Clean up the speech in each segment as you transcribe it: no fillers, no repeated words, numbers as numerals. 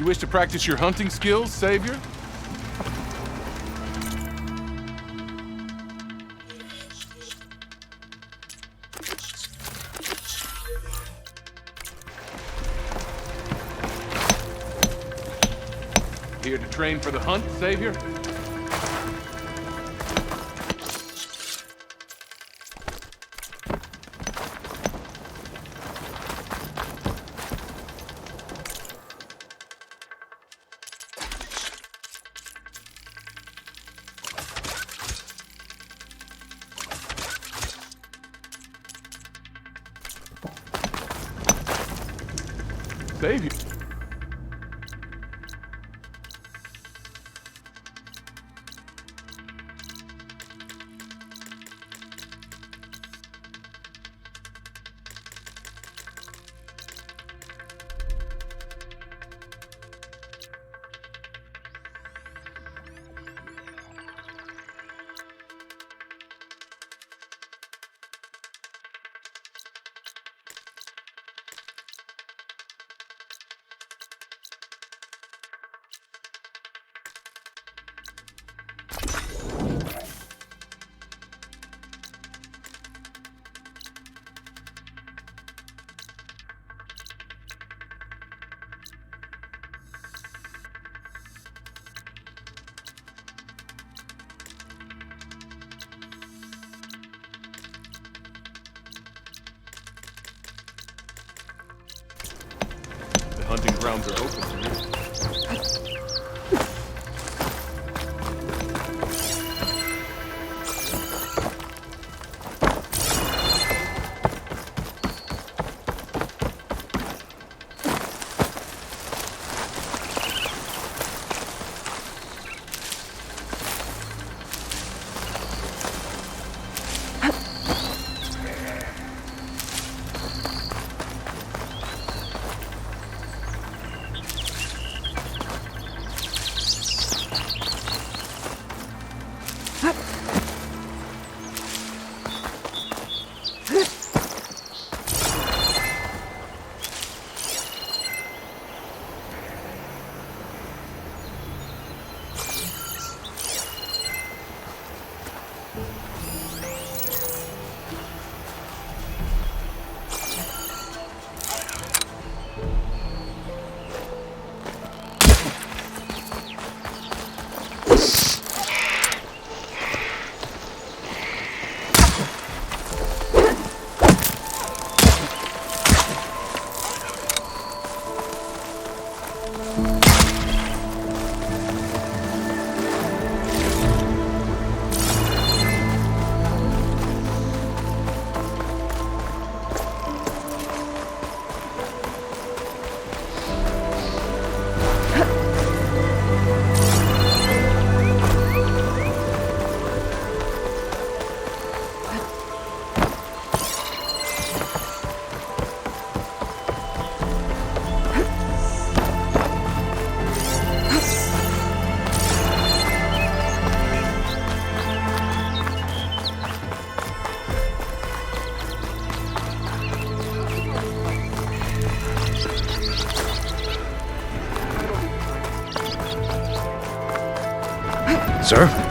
wish to practice your hunting skills, Savior? Here to train for the hunt, Savior? Savior. Hunting grounds are open to me. Sir?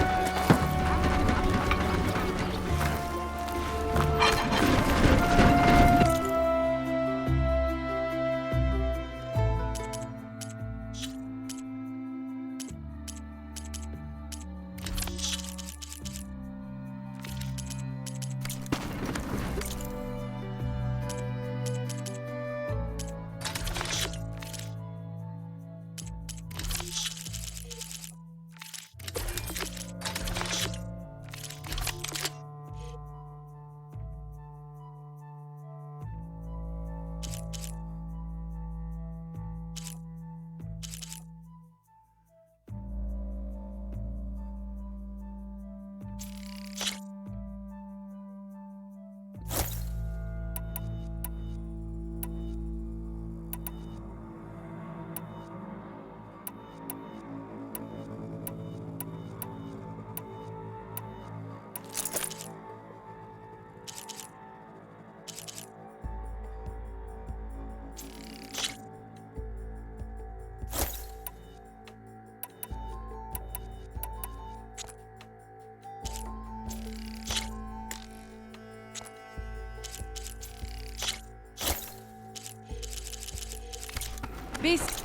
Beast.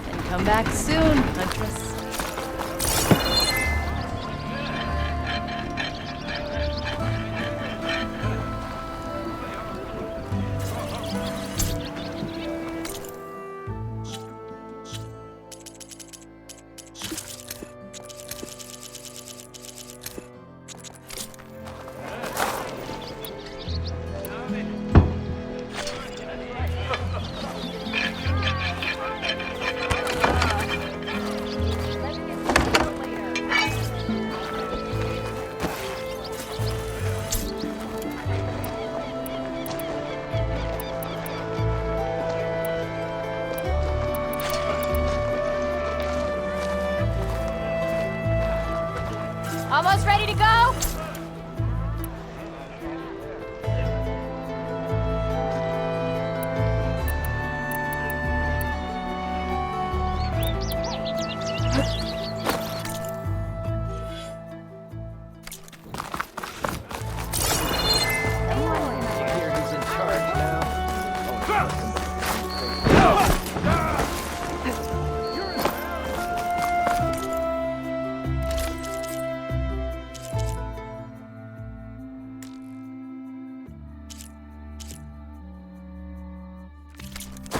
And come back soon, Huntress. Almost ready to go?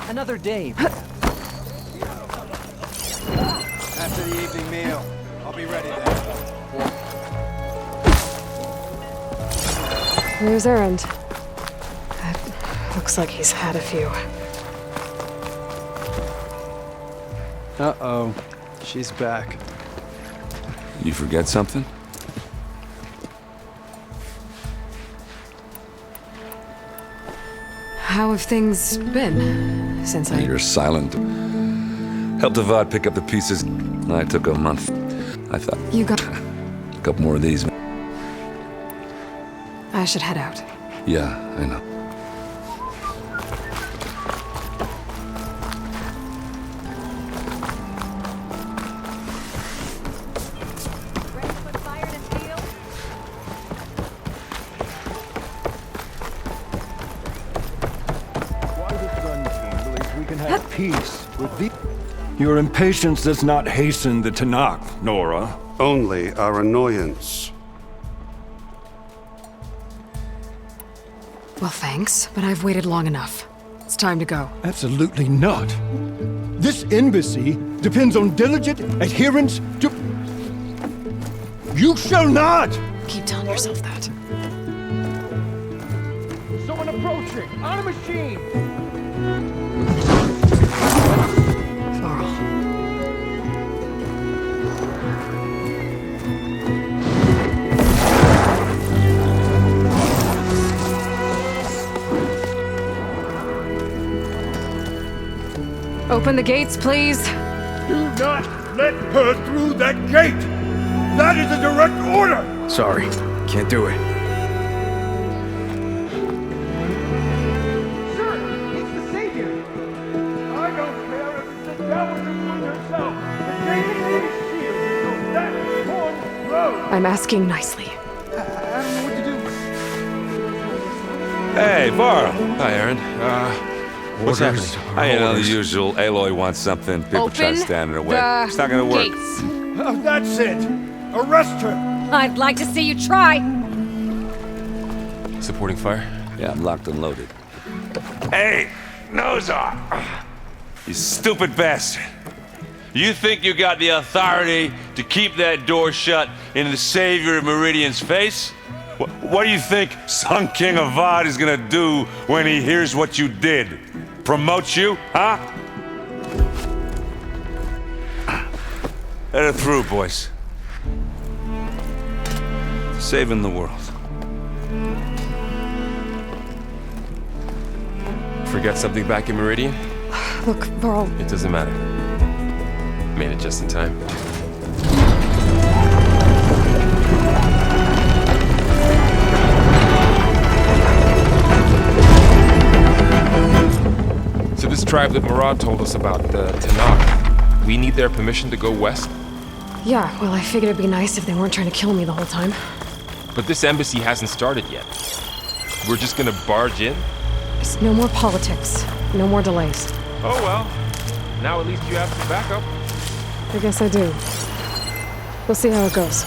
Another day. After the evening meal, I'll be ready then. Where's Errand? Looks like he's had a few. Uh-oh. She's back. You forget something? How have things been since You're silent. Helped Avad pick up the pieces. I took a month. I thought, You got... a couple more of these. I should head out. Yeah, I know. Ready to put fire to steel? We can have peace with thee. Your impatience does not hasten the Tanakh, Nora. Only our annoyance. Well, thanks, but I've waited long enough. It's time to go. Absolutely not. This embassy depends on diligent adherence to... You shall not! Keep telling yourself that. Someone approaching! On a machine! Varl. Open the gates, please. Do not let her through that gate! That is a direct order! Sorry, can't do it. Sir, it's the Savior! I don't care if it's the Dowager Queen herself! The gate is shield, so that one road! I'm asking nicely. I don't know what to do. Hey, Varl. Hi, Aaron. What's Orders happening? You know, the usual. Aloy wants something. People try to Open stand in her way. the It's not gonna work. gates. That's it! Arrest her! I'd like to see you try. Supporting fire? Yeah, I'm locked and loaded. Hey, Nozar! You stupid bastard. You think you got the authority to keep that door shut in the Savior of Meridian's face? What do you think Sun King Avad is gonna do when he hears what you did? Promote you, huh? Let her through, boys. Saving the world. forget something back in Meridian? Look, Varl, It doesn't matter. Made it just in time. So this tribe that Murad told us about, the Tanakh, we need their permission to go west? yeah, well, I figured it'd be nice if they weren't trying to kill me the whole time. But this embassy hasn't started yet. We're just gonna barge in? Just no more politics. No more delays. Oh well. Now at least you have some backup. I guess I do. We'll see how it goes.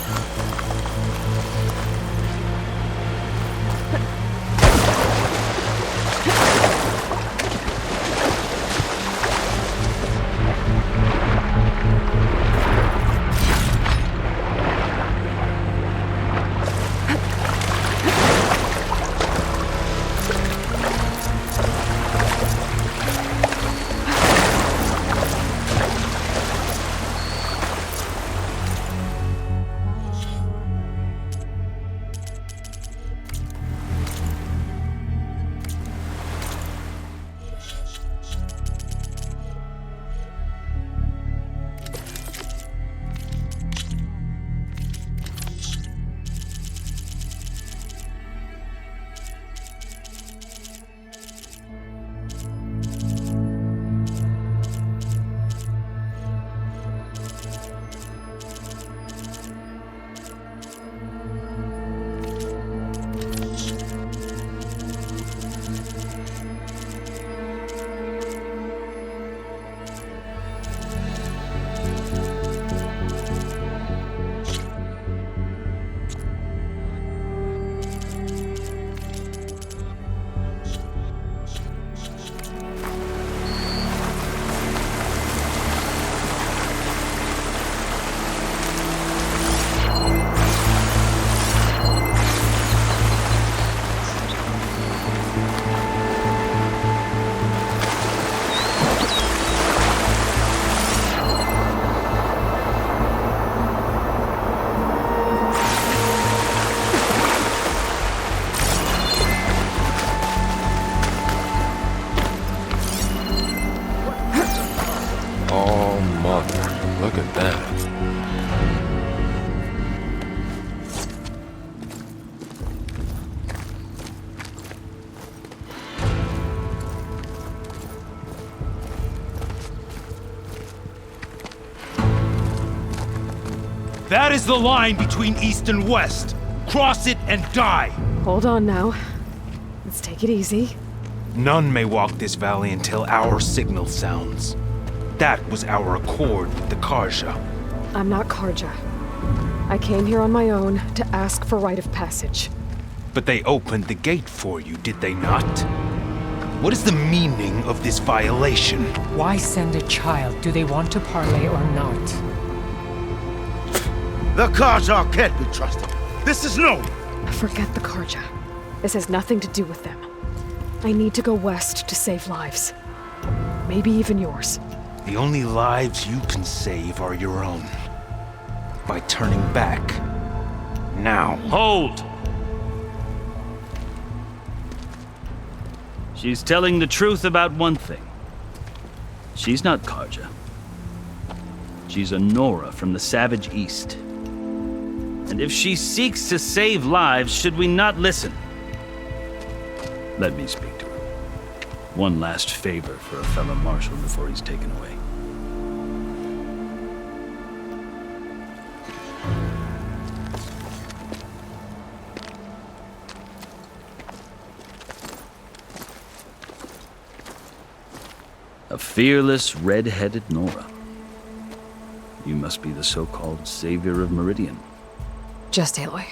Look at that. That is the line between East and West. Cross it and die. Hold on now. Let's take it easy. None may walk this valley until our signal sounds. That was our accord with the Karja. I'm not Karja. I came here on my own to ask for rite of passage. But they opened the gate for you, did they not? What is the meaning of this violation? Why send a child? Do they want to parley or not? The Karja can't be trusted. This is known. Forget the Karja. This has nothing to do with them. I need to go west to save lives. Maybe even yours. The only lives you can save are your own. By turning back. Now. Hold! She's telling the truth about one thing. She's not Karja. She's a Nora from the Savage East. And if she seeks to save lives, should we not listen? Let me speak to her. One last favor for a fellow marshal before he's taken away. A fearless, red-headed Nora. You must be the so-called savior of Meridian. Just Aloy.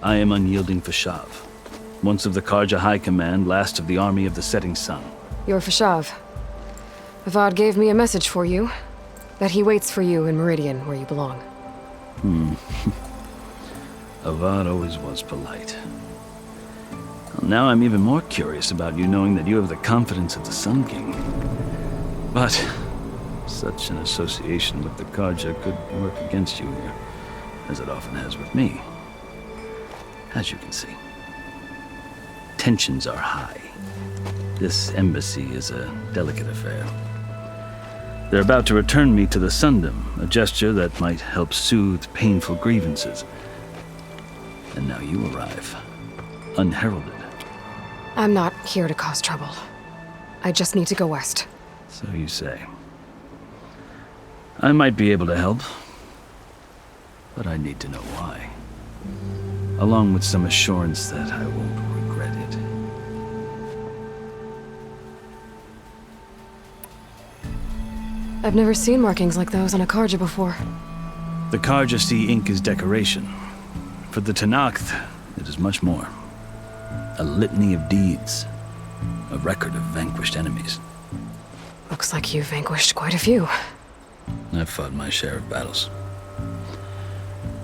I am unyielding Fashav. Once of the Karja High Command, last of the army of the Setting Sun. You're Fashav. Avad gave me a message for you. That he waits for you in Meridian, where you belong. Avad always was polite. Well, now I'm even more curious about you, knowing that you have the confidence of the Sun King. But such an association with the Karja could work against you here, as it often has with me. As you can see. Tensions are high. This embassy is a delicate affair. They're about to return me to the Sundom, a gesture that might help soothe painful grievances. And now you arrive, unheralded. I'm not here to cause trouble. I just need to go west. So you say. I might be able to help, but I need to know why. Along with some assurance that I won't regret it. I've never seen markings like those on a Karja before. The Karja see ink as decoration. For the Tenakth, it is much more. A litany of deeds. A record of vanquished enemies. Looks like you've vanquished quite a few. I've fought my share of battles.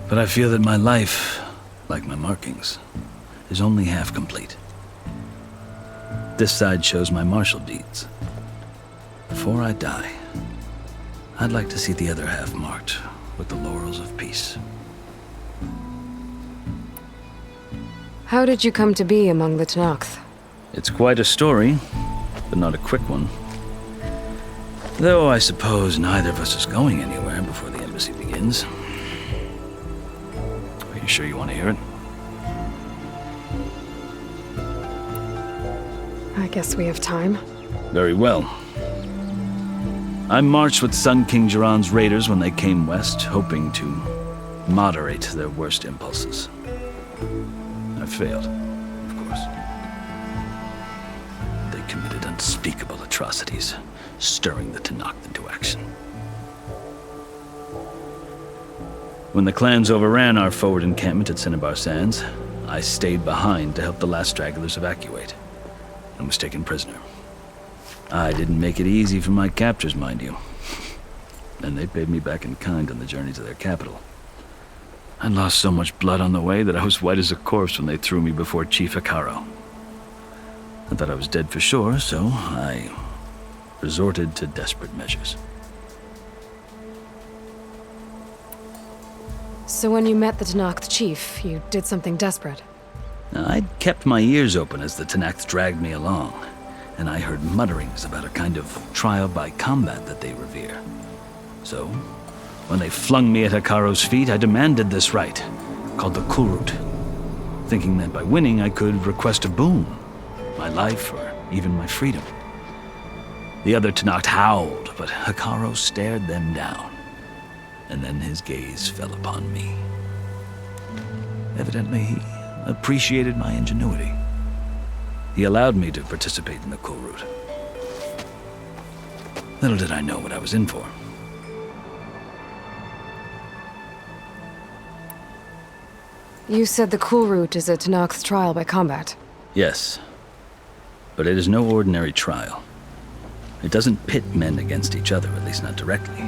But I feel that my life, like my markings, is only half complete. This side shows my martial deeds. Before I die, I'd like to see the other half marked with the laurels of peace. How did you come to be among the Tenakth? It's quite a story, but not a quick one. Though I suppose neither of us is going anywhere before the embassy begins. Are you sure you want to hear it? I guess we have time. Very well. I marched with Sun King Jiran's raiders when they came west, hoping to moderate their worst impulses. I failed, of course. They committed unspeakable atrocities, stirring the Tenakth into action. When the clans overran our forward encampment at Cinnabar Sands, I stayed behind to help the last stragglers evacuate, and was taken prisoner. I didn't make it easy for my captors, mind you. And they paid me back in kind on the journey to their capital. I lost so much blood on the way that I was white as a corpse when they threw me before Chief Hekaro. I thought I was dead for sure, so I resorted to desperate measures. So when you met the Tenakth chief, you did something desperate? I'd kept my ears open as the Tenakth dragged me along, and I heard mutterings about a kind of trial by combat that they revere. So, when they flung me at Hekaro's feet, I demanded this right, called the Kulrut, thinking that by winning I could request a boon, my life or even my freedom. The other Tenakth howled, but Hekaro stared them down, and then his gaze fell upon me. Evidently, he appreciated my ingenuity. He allowed me to participate in the Kulrut. Little did I know what I was in for. You said the Kulrut is a Tenakth's trial by combat. Yes, but it is no ordinary trial. It doesn't pit men against each other, at least not directly.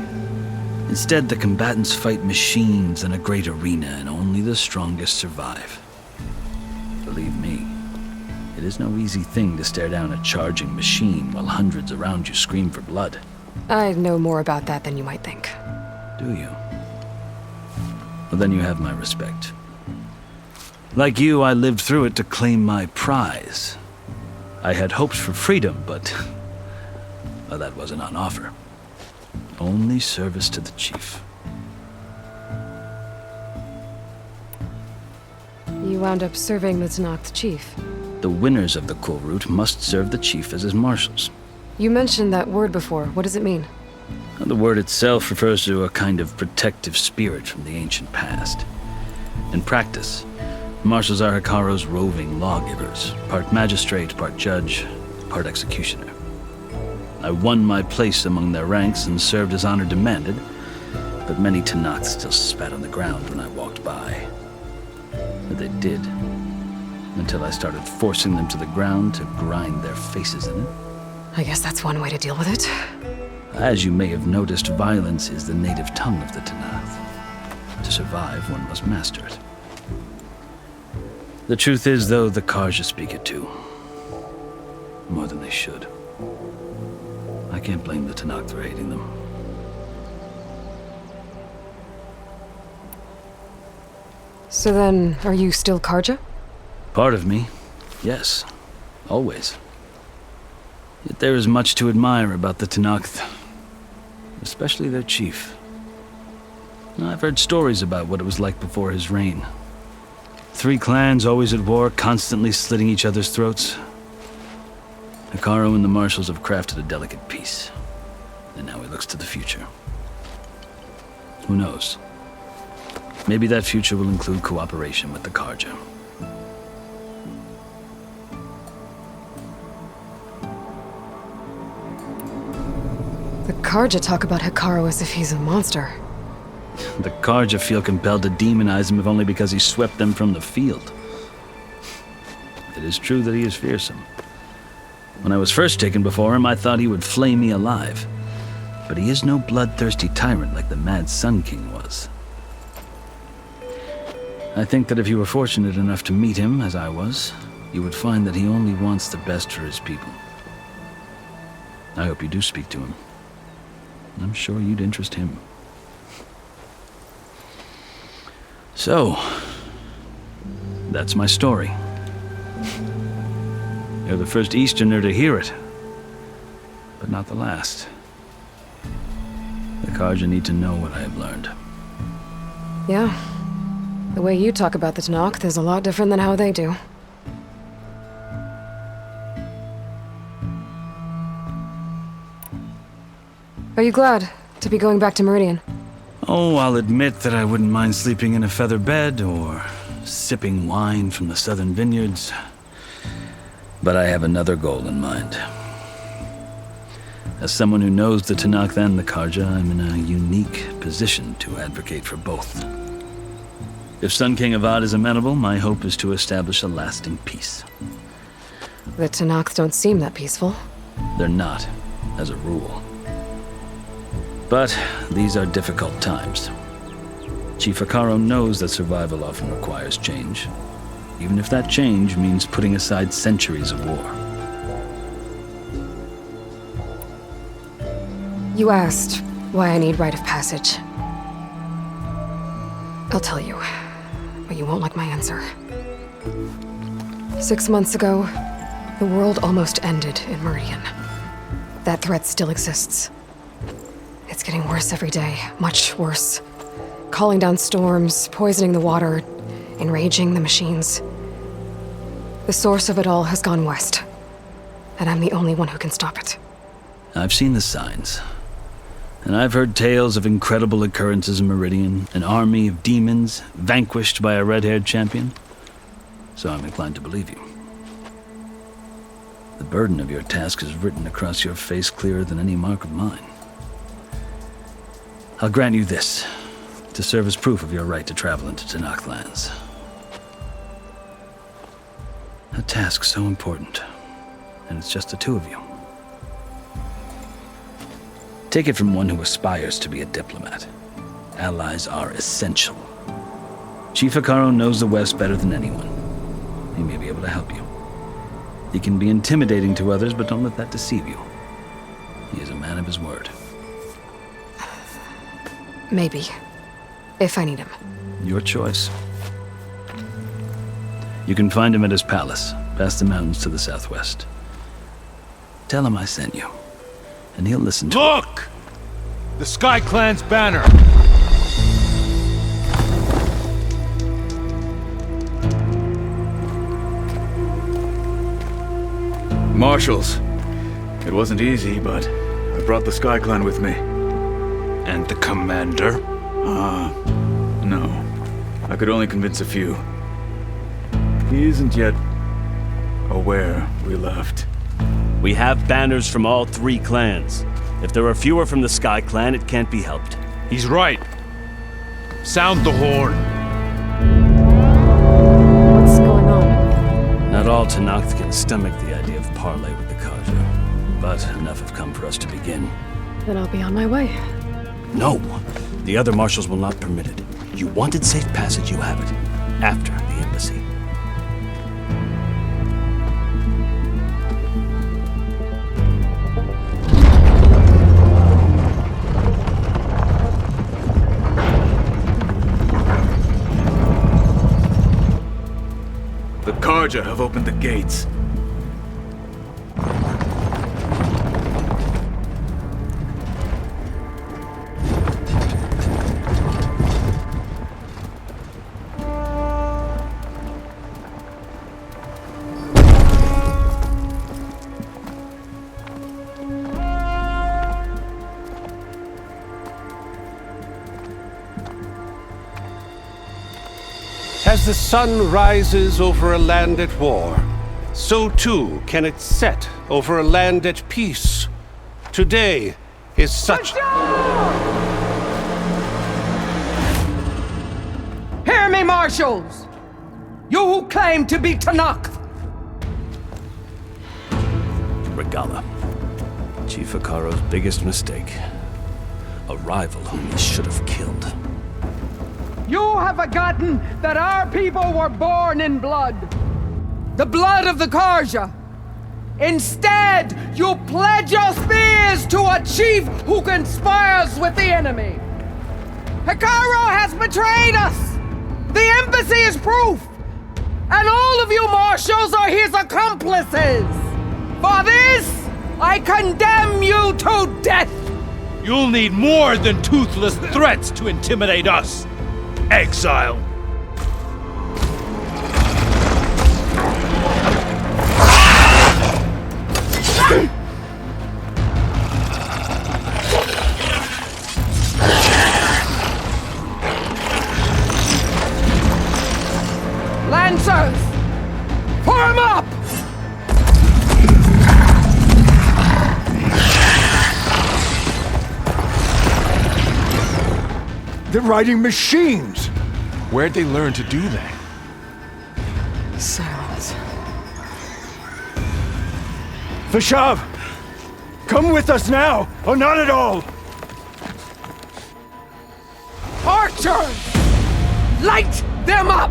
Instead, the combatants fight machines in a great arena, and only the strongest survive. Believe me, it is no easy thing to stare down a charging machine while hundreds around you scream for blood. I know more about that than you might think. Do you? Well, then you have my respect. Like you, I lived through it to claim my prize. I had hoped for freedom, but well, that wasn't on offer. Only service to the chief. You wound up serving the Tenakth chief. The winners of the Kulrut must serve the chief as his marshals. You mentioned that word before. What does it mean? The word itself refers to a kind of protective spirit from the ancient past. In practice, marshals are Hekaro's roving lawgivers, part magistrate, part judge, part executioner. I won my place among their ranks and served as honor demanded, but many Tenakth still spat on the ground when I walked by. But they did, until I started forcing them to the ground to grind their faces in it. I guess that's one way to deal with it. As you may have noticed, violence is the native tongue of the Tenakth. To survive, one must master it. The truth is, though, the Karja speak it too. More than they should. I can't blame the Tenakth for hating them. So then, are you still Karja? Part of me, yes. Always. Yet there is much to admire about the Tenakth, especially their chief. I've heard stories about what it was like before his reign. 3 clans always at war, constantly slitting each other's throats. Hekarro and the Marshals have crafted a delicate peace, and now he looks to the future. Who knows? Maybe that future will include cooperation with the Karja. The Karja talk about Hekarro as if he's a monster. The Karja feel compelled to demonize him if only because he swept them from the field. It is true that he is fearsome. When I was first taken before him, I thought he would flay me alive. But he is no bloodthirsty tyrant like the Mad Sun King was. I think that if you were fortunate enough to meet him, as I was, you would find that he only wants the best for his people. I hope you do speak to him. I'm sure you'd interest him. So, that's my story. You're the first Easterner to hear it, but not the last. The Karja need to know what I have learned. Yeah. The way you talk about the Tenakth is a lot different than how they do. Are you glad to be going back to Meridian? Oh, I'll admit that I wouldn't mind sleeping in a feather bed or sipping wine from the southern vineyards. But I have another goal in mind. As someone who knows the Tenakth and the Karja, I'm in a unique position to advocate for both. If Sun King Avad is amenable, my hope is to establish a lasting peace. The Tenakth don't seem that peaceful. They're not, as a rule. But these are difficult times. Chief Hekarro knows that survival often requires change, even if that change means putting aside centuries of war. You asked why I need rite of passage. I'll tell you, but you won't like my answer. 6 months ago, the world almost ended in Meridian. That threat still exists. It's getting worse every day, much worse. Calling down storms, poisoning the water, enraging the machines. The source of it all has gone west, and I'm the only one who can stop it. I've seen the signs, and I've heard tales of incredible occurrences in Meridian, an army of demons vanquished by a red-haired champion, so I'm inclined to believe you. The burden of your task is written across your face clearer than any mark of mine. I'll grant you this, to serve as proof of your right to travel into Tenakth lands. A task so important, and it's just the two of you. Take it from one who aspires to be a diplomat. Allies are essential. Chief Hekarro knows the West better than anyone. He may be able to help you. He can be intimidating to others, but don't let that deceive you. He is a man of his word. Maybe. If I need him. Your choice. You can find him at his palace, past the mountains to the southwest. Tell him I sent you, and he'll listen to you. Look! The Sky Clan's banner! Marshals. It wasn't easy, but I brought the Sky Clan with me. And the commander? No. I could only convince a few. He isn't yet aware we left. We have banners from all 3 clans. If there are fewer from the Sky Clan, it can't be helped. He's right. Sound the horn. What's going on? Not all Tenakth can stomach the idea of parley with the Karja, but enough have come for us to begin. Then I'll be on my way. No, the other marshals will not permit it. You wanted safe passage, you have it. After the embassy. The Karja have opened the gates. As the sun rises over a land at war, so too can it set over a land at peace. Today is such... Hear me, marshals! You who claim to be Tanakh! Regala. Chief Hikaro's biggest mistake. A rival whom he should have killed. You have forgotten that our people were born in blood. The blood of the Karja. Instead, you pledge your spears to a chief who conspires with the enemy. Hikaro has betrayed us! The embassy is proof! And all of you marshals are his accomplices! For this, I condemn you to death! You'll need more than toothless threats to intimidate us. Exile. Lancers! Form up! They're riding machines! Where'd they learn to do that? Silence. Vashav! Come with us now, or not at all! Archers! Light them up!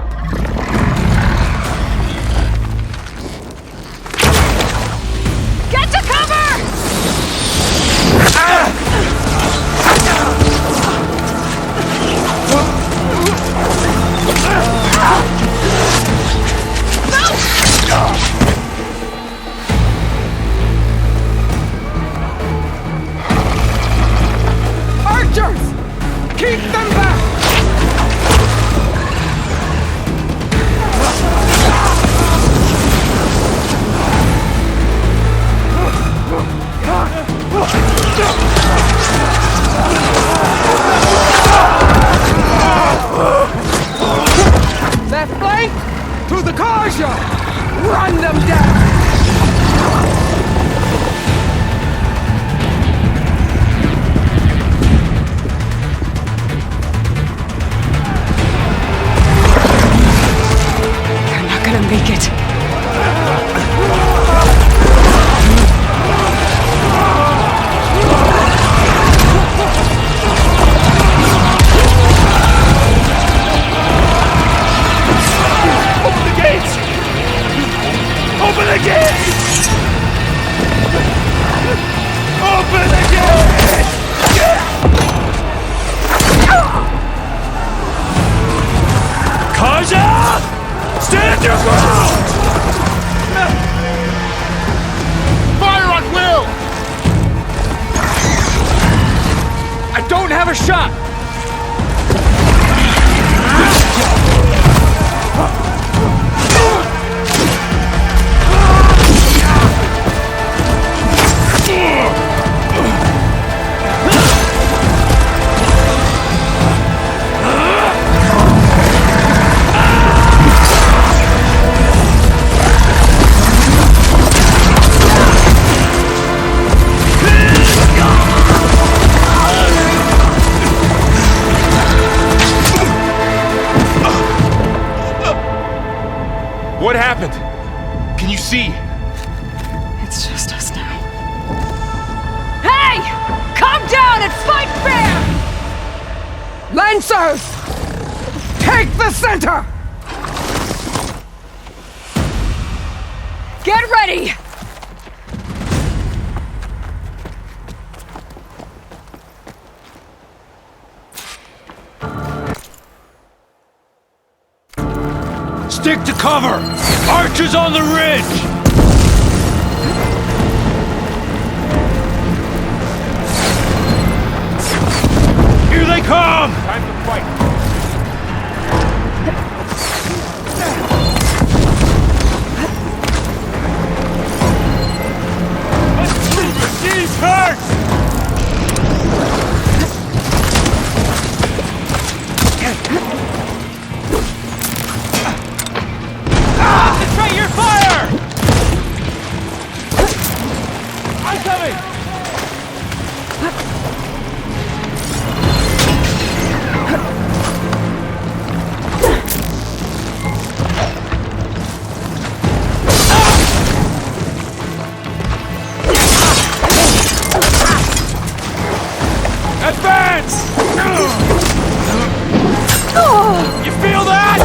Get to cover! Archers! Keep them back! Left flank! To the Karja! Run them down! They're not gonna make it. Open the gates! Open the gates! Karja! Stand your ground! Fire at will! I don't have a shot! What happened? Can you see? It's just us now. Hey! Calm down and fight fair! Lancers! Take the center! Get ready! Stick to cover! Archers on the ridge! Here they come! Time to fight. Let's move it! These hurts! You feel that?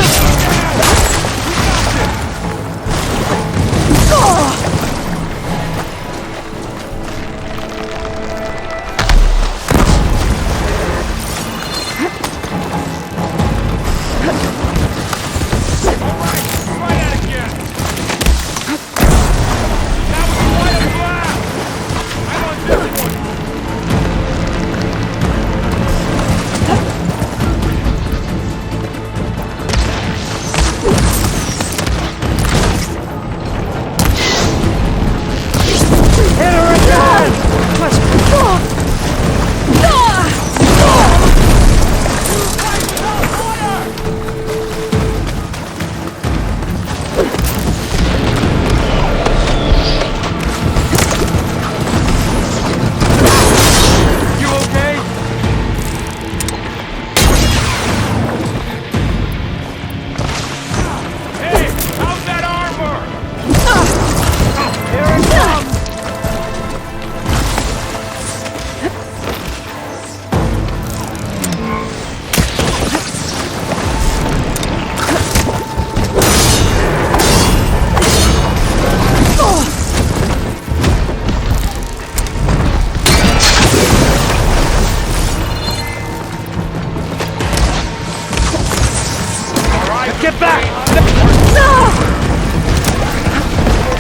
Get back!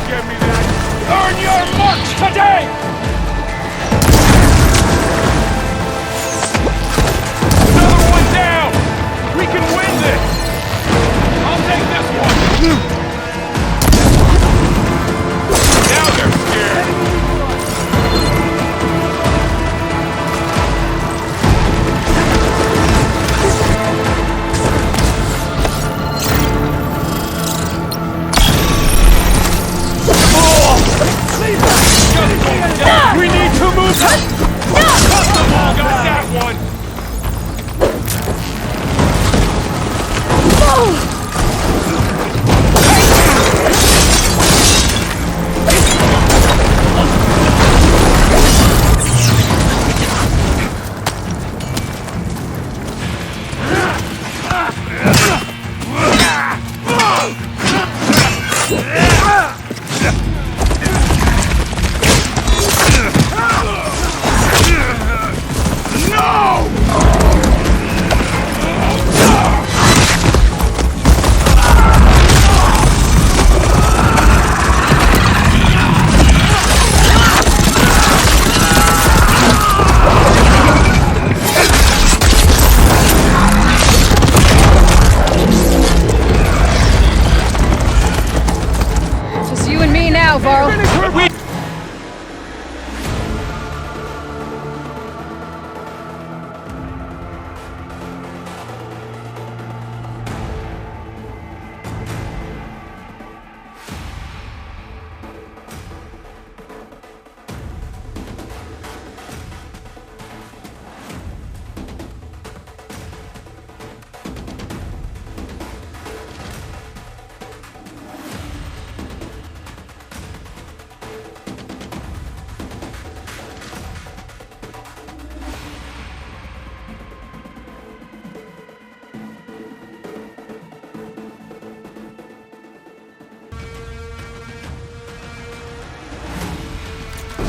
Give me that! Earn your marks today! Another one down! We can win this! I'll take this one! Now they're scared! We need to move! Cut them all! Got that one!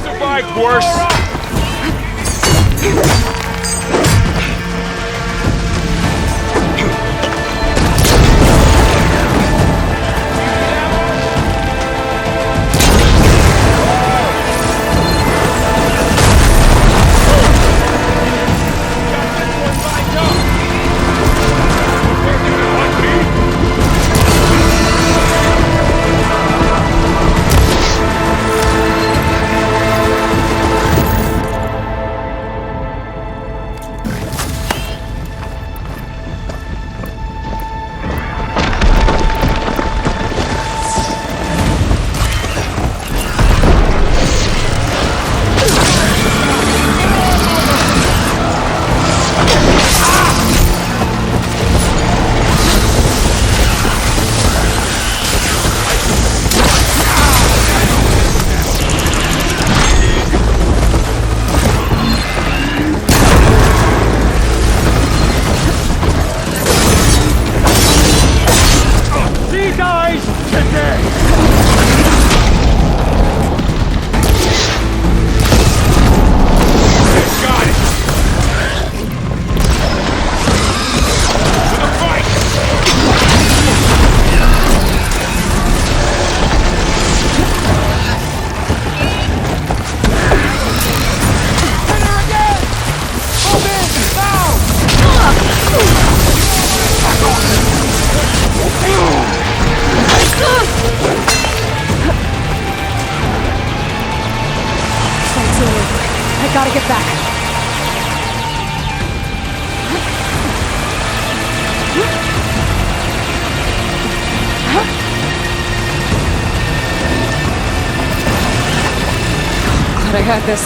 Survived worse! I gotta get back. Glad I had this.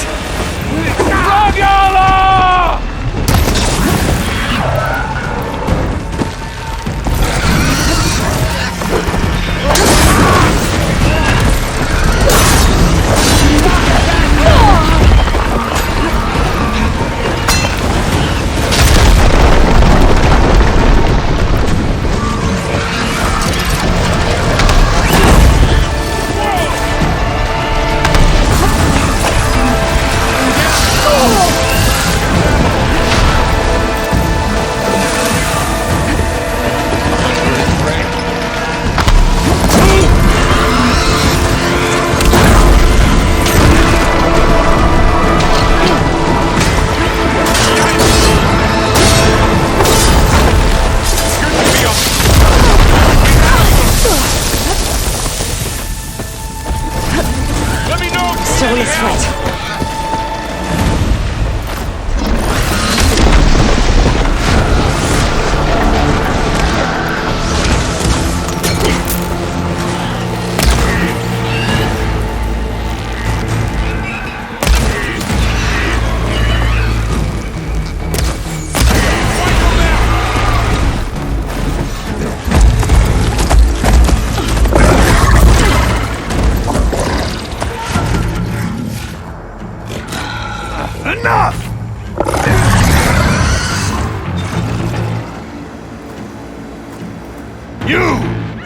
Still in this fight.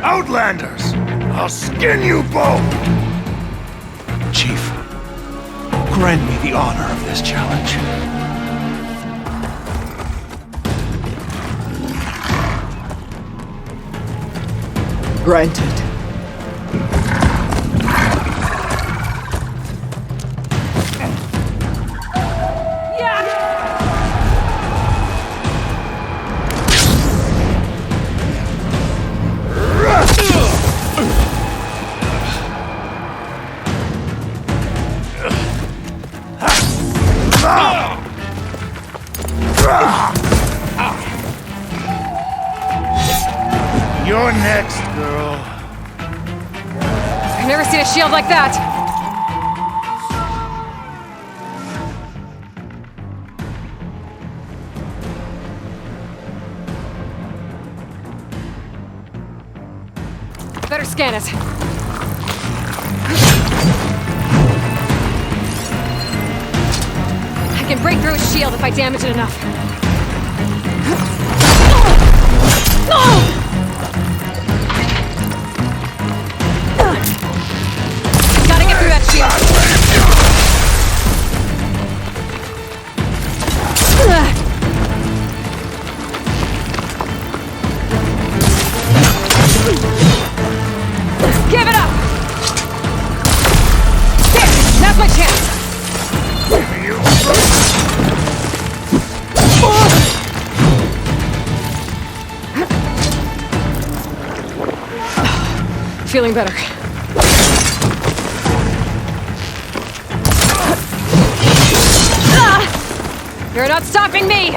Outlanders! I'll skin you both! Chief, grant me the honor of this challenge. Granted. You're next, girl. I've never seen a shield like that. Better scan it. I can break through his shield if I damage it enough. Gotta get through that shield. Give it up! There! That's my chance! Feeling better. You're not stopping me!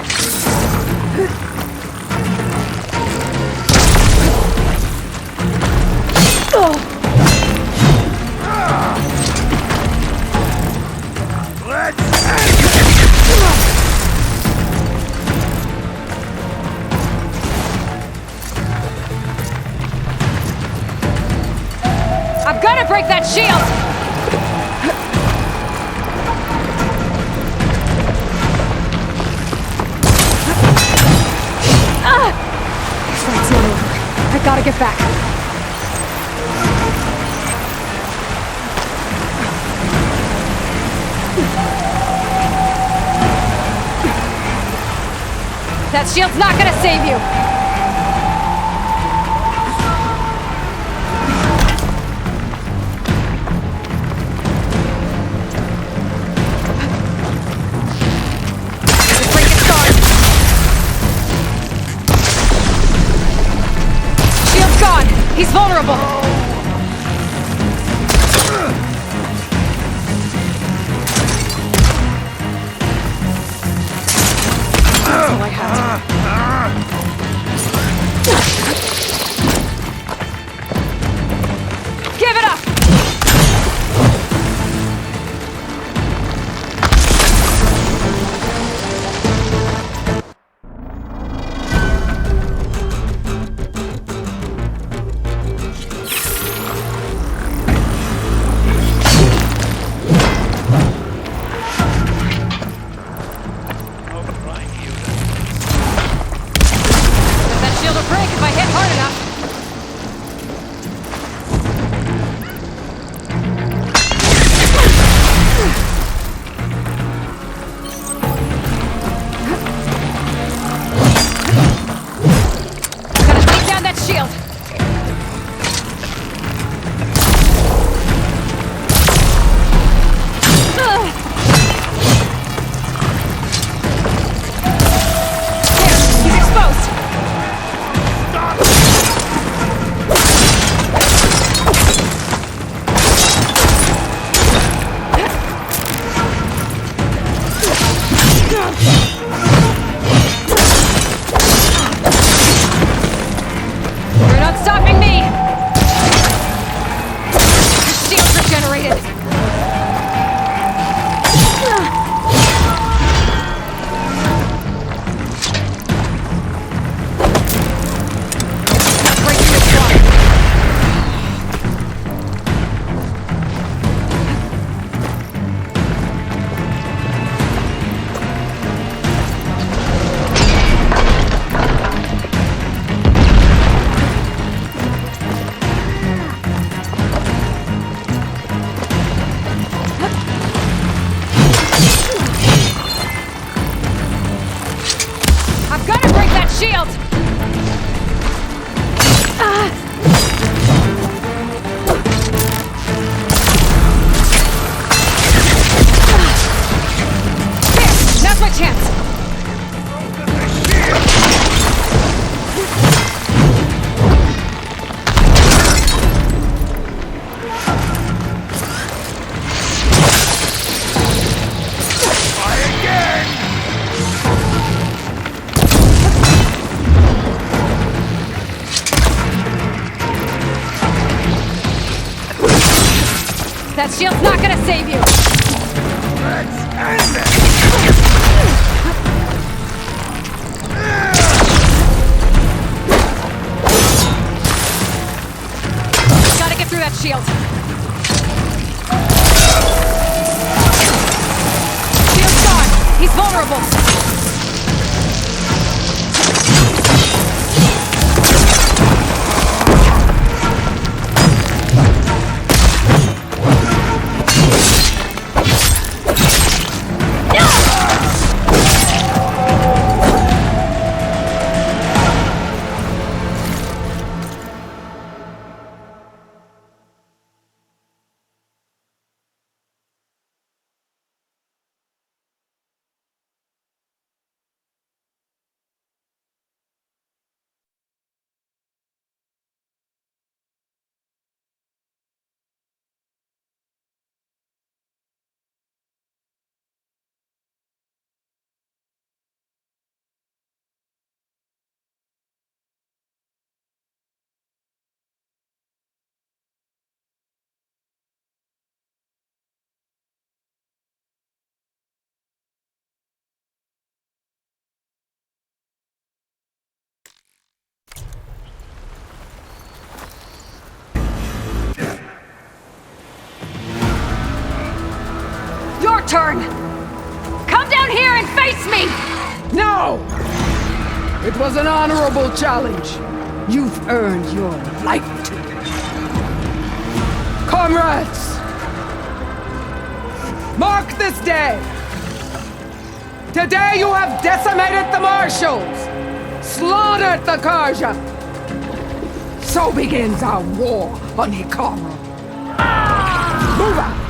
I'm gonna break that shield! This fight's not over. I gotta get back. That shield's not gonna save you! He's vulnerable! That's all I had. Give it up! That shield will break if I hit hard enough. Gotta take down that shield. There, he's exposed. You're not stopping me! The shield's regenerated. Break through this wall. I've got to break that shield! There! Now's my chance! That shield's not gonna save you! Gotta get through that shield. Shield's gone! He's vulnerable! Your turn! Come down here and face me! No! It was an honorable challenge. You've earned your life today. Comrades! Mark this day! Today you have decimated the Marshals! Slaughtered the Karja! So begins our war on Hikaru. Move out!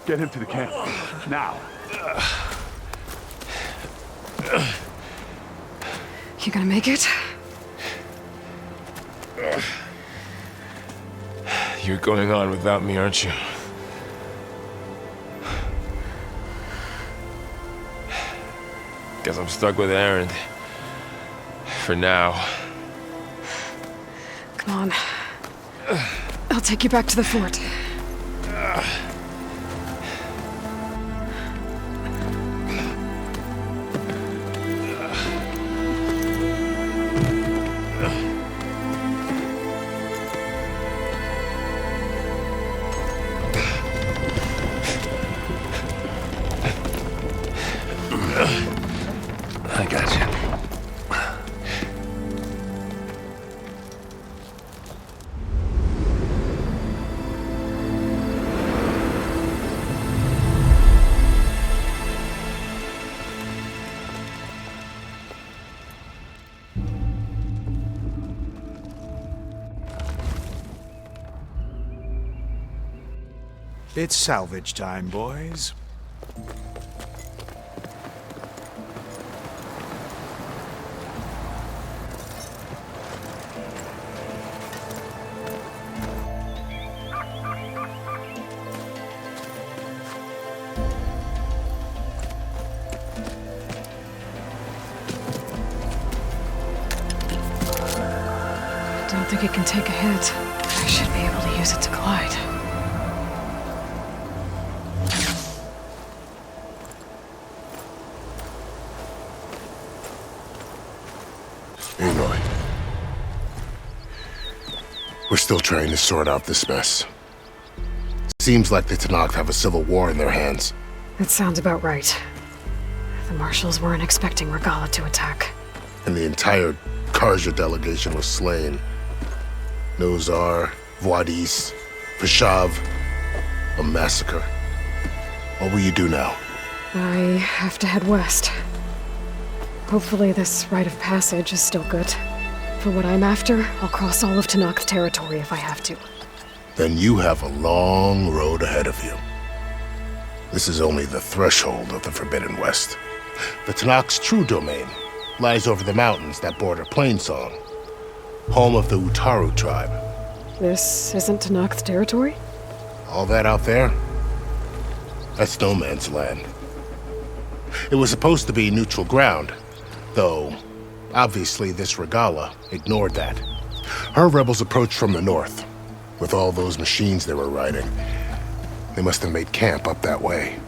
Get him to the camp. Now. You gonna make it? You're going on without me, aren't you? Guess I'm stuck with Aaron. For now. Come on. I'll take you back to the fort. I got you. It's salvage time, boys. Don't think it can take a hit. I should be able to use it to glide. Aloy. We're still trying to sort out this mess. Seems like the Tenakth have a civil war in their hands. That sounds about right. The marshals weren't expecting Regala to attack. And the entire Karja delegation was slain. Nozar, Voidis, Vishav. A massacre. What will you do now? I have to head west. Hopefully this rite of passage is still good. For what I'm after, I'll cross all of Tenakth territory if I have to. Then you have a long road ahead of you. This is only the threshold of the Forbidden West. The Tenakth's true domain lies over the mountains that border Plainsong, home of the Utaru tribe. This isn't Tenakth territory? All that out there? That's no man's land. It was supposed to be neutral ground, though obviously this Regala ignored that. Her rebels approached from the north, with all those machines they were riding. They must have made camp up that way.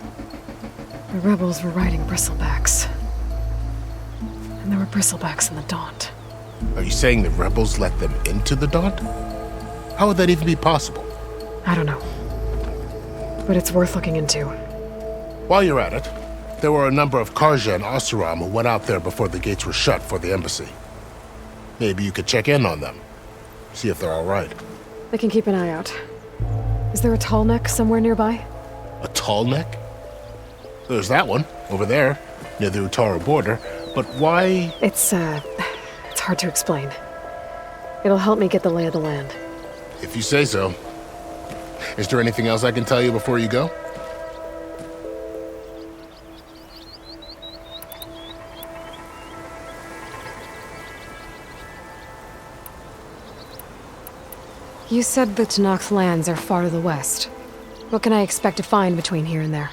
The rebels were riding bristlebacks. And there were bristlebacks in the Daunt. Are you saying the rebels let them into the Daunt? How would that even be possible? I don't know. But it's worth looking into. While you're at it, there were a number of Karja and Oseram who went out there before the gates were shut for the embassy. Maybe you could check in on them. See if they're all right. I can keep an eye out. Is there a tall neck somewhere nearby? A tall neck? There's that one, over there, near the Utaru border. But why? It's hard to explain. It'll help me get the lay of the land. If you say so. Is there anything else I can tell you before you go? You said the Tenakth lands are far to the west. What can I expect to find between here and there?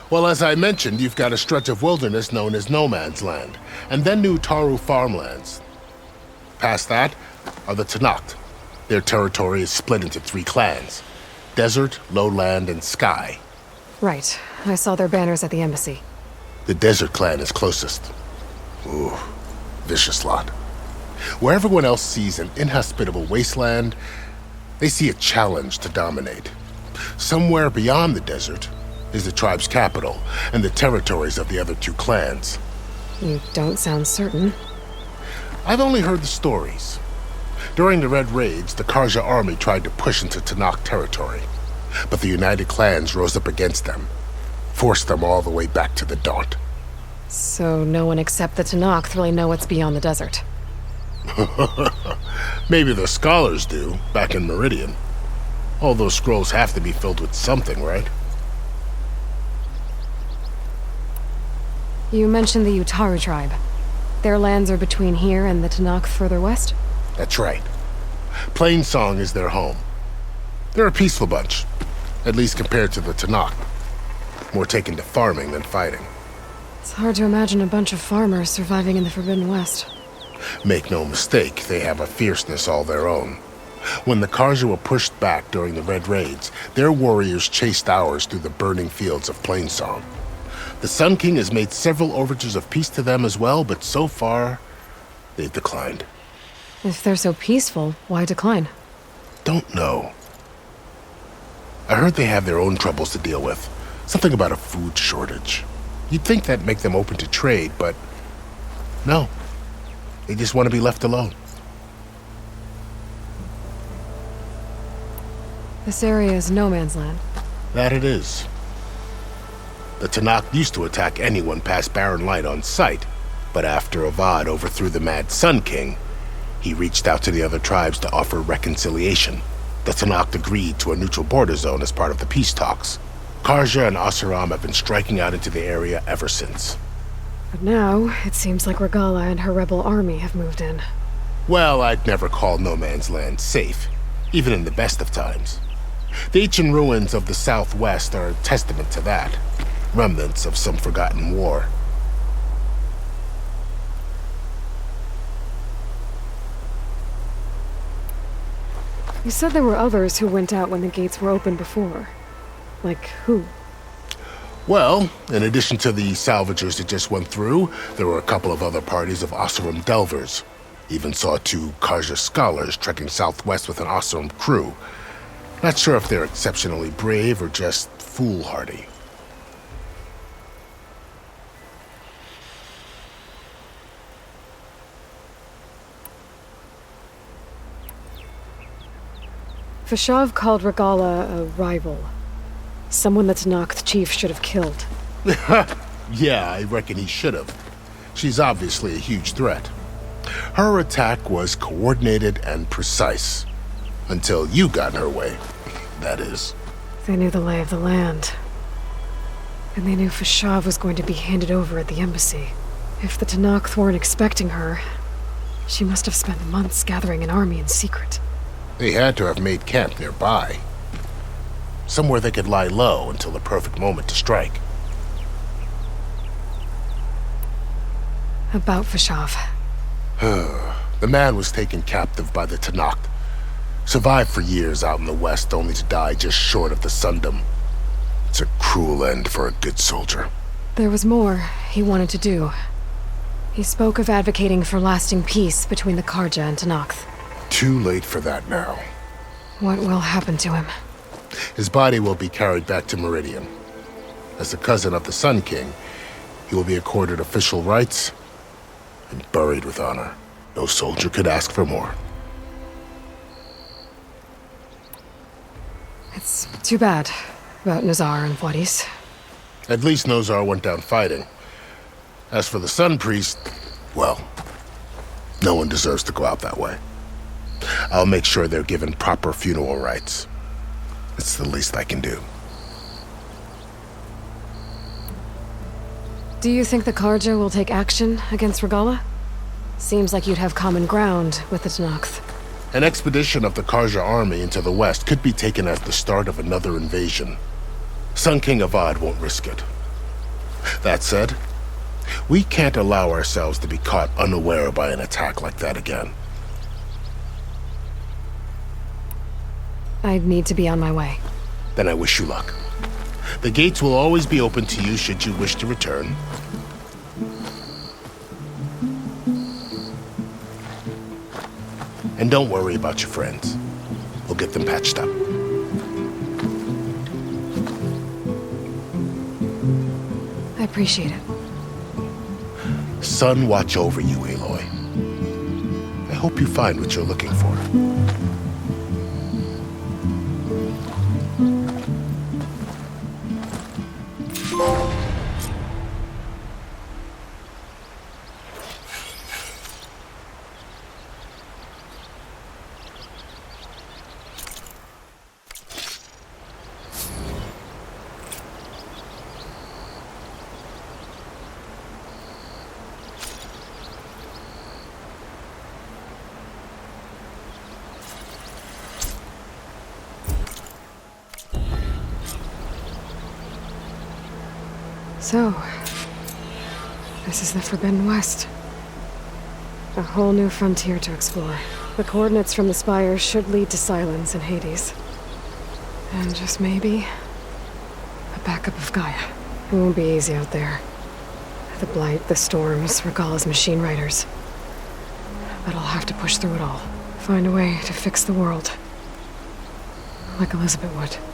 Well, as I mentioned, you've got a stretch of wilderness known as No Man's Land, and then the Utaru farmlands. Past that are the Tenakth. Their territory is split into 3 clans: Desert, Lowland, and Sky. Right. I saw their banners at the embassy. The Desert clan is closest. Ooh, vicious lot. Where everyone else sees an inhospitable wasteland, they see a challenge to dominate. Somewhere beyond the desert is the tribe's capital and the territories of the other 2 clans. You don't sound certain. I've only heard the stories. During the Red Raids, the Karja army tried to push into Tenakth territory, but the United Clans rose up against them, forced them all the way back to the Daunt. So no one except the Tenakth really know what's beyond the desert. Maybe the scholars do, back in Meridian. All those scrolls have to be filled with something, right? You mentioned the Utaru tribe. Their lands are between here and the Tanakh further west? That's right. Plainsong is their home. They're a peaceful bunch, at least compared to the Tanakh. More taken to farming than fighting. It's hard to imagine a bunch of farmers surviving in the Forbidden West. Make no mistake, they have a fierceness all their own. When the Karja were pushed back during the Red Raids, their warriors chased ours through the burning fields of Plainsong. The Sun King has made several overtures of peace to them as well, but so far, they've declined. If they're so peaceful, why decline? Don't know. I heard they have their own troubles to deal with. Something about a food shortage. You'd think that'd make them open to trade, but no. They just want to be left alone. This area is no man's land. That it is. The Tanakh used to attack anyone past Barren Light on sight, but after Avad overthrew the Mad Sun King, he reached out to the other tribes to offer reconciliation. The Tanakh agreed to a neutral border zone as part of the peace talks. Karja and Asuram have been striking out into the area ever since. But now, it seems like Regala and her rebel army have moved in. Well, I'd never call no man's land safe, even in the best of times. The ancient ruins of the Southwest are a testament to that. Remnants of some forgotten war. You said there were others who went out when the gates were open before. Like who? Well, in addition to the salvagers that just went through, there were a couple of other parties of Asuram delvers. Even saw 2 Karja scholars trekking southwest with an Asuram crew. Not sure if they're exceptionally brave or just foolhardy. Fashav called Regala a rival. Someone that Tanakh chief should have killed. Yeah, I reckon he should have. She's obviously a huge threat. Her attack was coordinated and precise. Until you got in her way, that is. They knew the lay of the land. And they knew Fashav was going to be handed over at the embassy. If the Tanakh weren't expecting her, she must have spent months gathering an army in secret. They had to have made camp nearby. Somewhere they could lie low until the perfect moment to strike. About Fashav. The man was taken captive by the Tanakh. Survived for years out in the west only to die just short of the Sundom. It's a cruel end for a good soldier. There was more he wanted to do. He spoke of advocating for lasting peace between the Karja and Tanakh. Too late for that now. What will happen to him? His body will be carried back to Meridian. As a cousin of the Sun King, he will be accorded official rights and buried with honor. No soldier could ask for more. It's too bad about Nazar and Wadis. At least Nozar went down fighting. As for the Sun Priest, well, no one deserves to go out that way. I'll make sure they're given proper funeral rites. It's the least I can do. Do you think the Karja will take action against Regala? Seems like you'd have common ground with the Tanakh. An expedition of the Karja army into the west could be taken as the start of another invasion. Sun King Avad won't risk it. That said, we can't allow ourselves to be caught unaware by an attack like that again. I'd need to be on my way. Then I wish you luck. The gates will always be open to you should you wish to return. And don't worry about your friends. We'll get them patched up. I appreciate it. Sun watch over you, Aloy. I hope you find what you're looking for. So, this is the Forbidden West. A whole new frontier to explore. The coordinates from the spires should lead to Silence and Hades. And just maybe, a backup of Gaia. It won't be easy out there. The Blight, the Storms, Regalla's machine riders. But I'll have to push through it all. Find a way to fix the world. Like Elizabeth would.